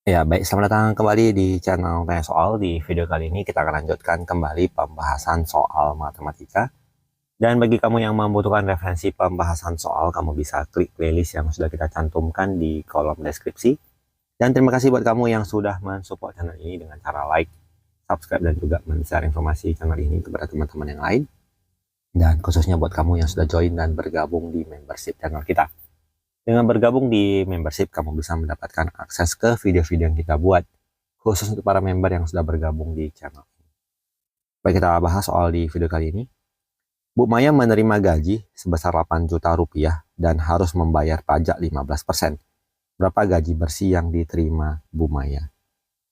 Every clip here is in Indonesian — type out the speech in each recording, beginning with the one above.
Ya, baik. Selamat datang kembali di channel Tanya Soal. Di video kali ini kita akan lanjutkan kembali pembahasan soal matematika. Dan bagi kamu yang membutuhkan referensi pembahasan soal, kamu bisa klik playlist yang sudah kita cantumkan di kolom deskripsi. Dan terima kasih buat kamu yang sudah mensupport channel ini dengan cara like, subscribe, dan juga men-share informasi channel ini kepada teman-teman yang lain. Dan khususnya buat kamu yang sudah join dan bergabung di membership channel kita. Dengan bergabung di membership, kamu bisa mendapatkan akses ke video-video yang kita buat, khusus untuk para member yang sudah bergabung di channel. Baik, kita bahas soal di video kali ini. Bu Maya menerima gaji sebesar 8 juta rupiah dan harus membayar pajak 15%. Berapa gaji bersih yang diterima Bu Maya?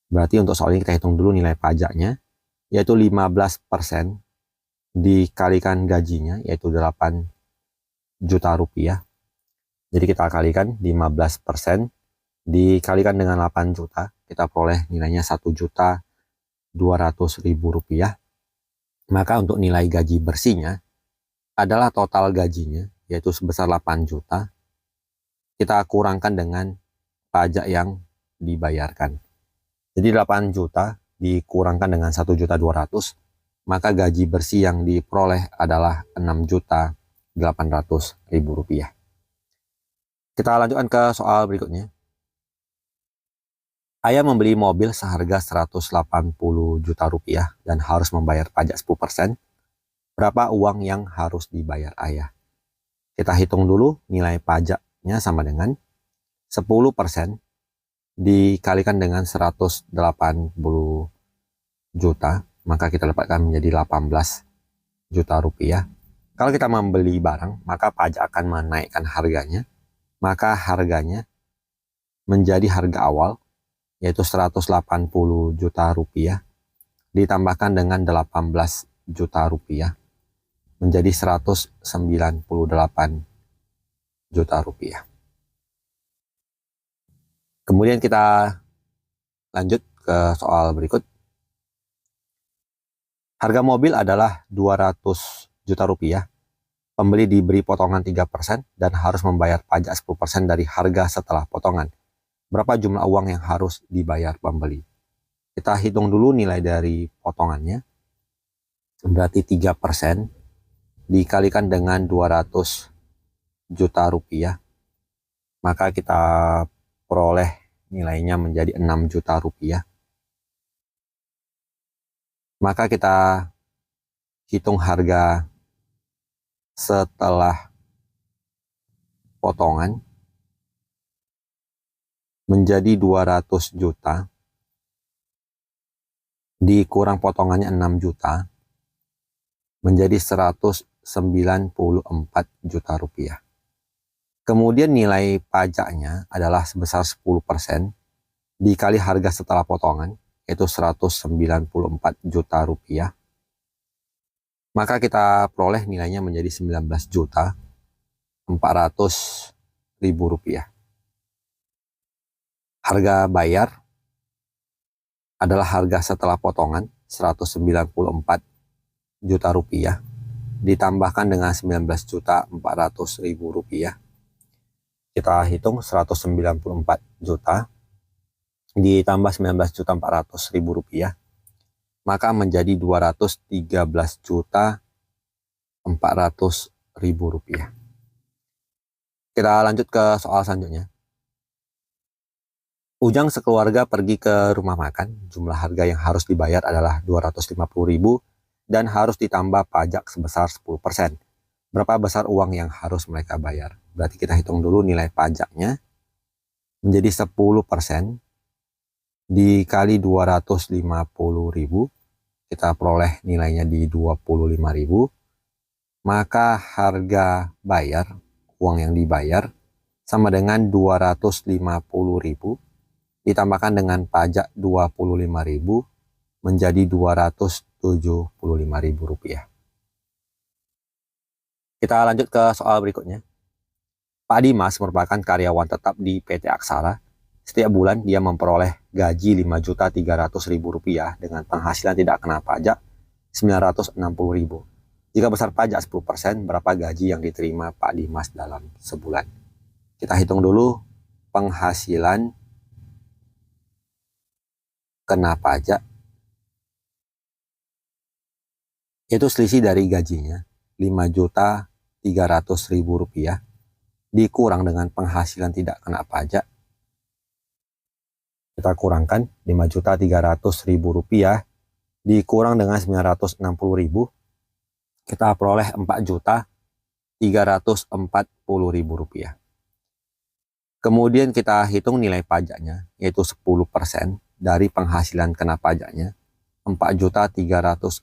Berarti untuk soal ini kita hitung dulu nilai pajaknya, yaitu 15% dikalikan gajinya, yaitu 8 juta rupiah. Jadi kita kalikan 15% dikalikan dengan 8 juta, kita peroleh nilainya 1.200.000 rupiah. Maka untuk nilai gaji bersihnya adalah total gajinya, yaitu sebesar 8 juta, kita kurangkan dengan pajak yang dibayarkan. Jadi 8 juta dikurangkan dengan 1.200.000, maka gaji bersih yang diperoleh adalah 6.800.000 rupiah. Kita lanjutkan ke soal berikutnya. Ayah membeli mobil seharga 180 juta rupiah dan harus membayar pajak 10%. Berapa uang yang harus dibayar ayah? Kita hitung dulu nilai pajaknya sama dengan 10% dikalikan dengan 180 juta, maka kita dapatkan menjadi 18 juta rupiah. Kalau kita membeli barang, maka pajak akan menaikkan harganya. Maka harganya menjadi harga awal, yaitu 180 juta rupiah, ditambahkan dengan 18 juta rupiah, menjadi 198 juta rupiah. Kemudian kita lanjut ke soal berikut. Harga mobil adalah 200 juta rupiah. Pembeli diberi potongan 3% dan harus membayar pajak 10% dari harga setelah potongan. Berapa jumlah uang yang harus dibayar pembeli? Kita hitung dulu nilai dari potongannya. Berarti 3% dikalikan dengan 200 juta rupiah. Maka kita peroleh nilainya menjadi 6 juta rupiah. Maka kita hitung harga setelah potongan menjadi 200 juta, dikurang potongannya 6 juta, menjadi 194 juta rupiah. Kemudian nilai pajaknya adalah sebesar 10% dikali harga setelah potongan, yaitu 194 juta rupiah. Maka kita peroleh nilainya menjadi 19.400.000 rupiah. Harga bayar adalah harga setelah potongan 194 juta rupiah ditambahkan dengan 19.400.000 rupiah. Kita hitung 194 juta ditambah 19.400.000 rupiah, maka menjadi 213.400.000 rupiah. Kita lanjut ke soal selanjutnya. Ujang sekeluarga pergi ke rumah makan. Jumlah harga yang harus dibayar adalah 250.000 dan harus ditambah pajak sebesar 10%. Berapa besar uang yang harus mereka bayar? Berarti kita hitung dulu nilai pajaknya menjadi 10% dikali 250.000, kita peroleh nilainya di 25.000. Maka harga bayar, uang yang dibayar, sama dengan 250.000 ditambahkan dengan pajak 25.000 menjadi 275.000 rupiah. Kita lanjut ke soal berikutnya. Pak Dimas merupakan karyawan tetap di PT Aksara. Setiap bulan dia memperoleh gaji 5.300.000 rupiah dengan penghasilan tidak kena pajak 960.000. Jika besar pajak 10%, berapa gaji yang diterima Pak Dimas dalam sebulan? Kita hitung dulu penghasilan kena pajak, itu selisih dari gajinya Rp5.300.000 dikurang dengan penghasilan tidak kena pajak. Kita kurangkan Rp5.300.000 dikurang dengan Rp960.000, kita peroleh Rp4.340.000. Kemudian kita hitung nilai pajaknya, yaitu 10% dari penghasilan kena pajaknya, Rp4.340.000,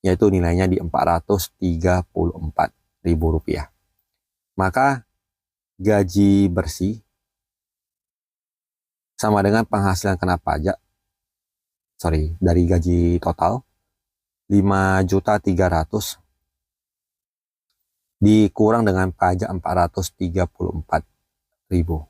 yaitu nilainya di Rp434.000. Maka gaji bersih sama dengan penghasilan kena pajak, dari gaji total, 5.300.000 dikurang dengan pajak 434.000.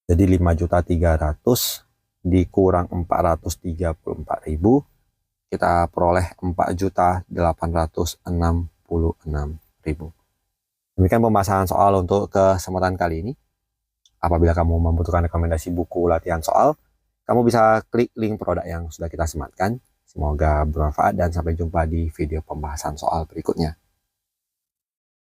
Jadi 5.300.000 dikurang 434.000, kita peroleh 4.866.000. Demikian pembahasan soal untuk kesempatan kali ini. Apabila kamu membutuhkan rekomendasi buku latihan soal, kamu bisa klik link produk yang sudah kita sematkan. Semoga bermanfaat dan sampai jumpa di video pembahasan soal berikutnya.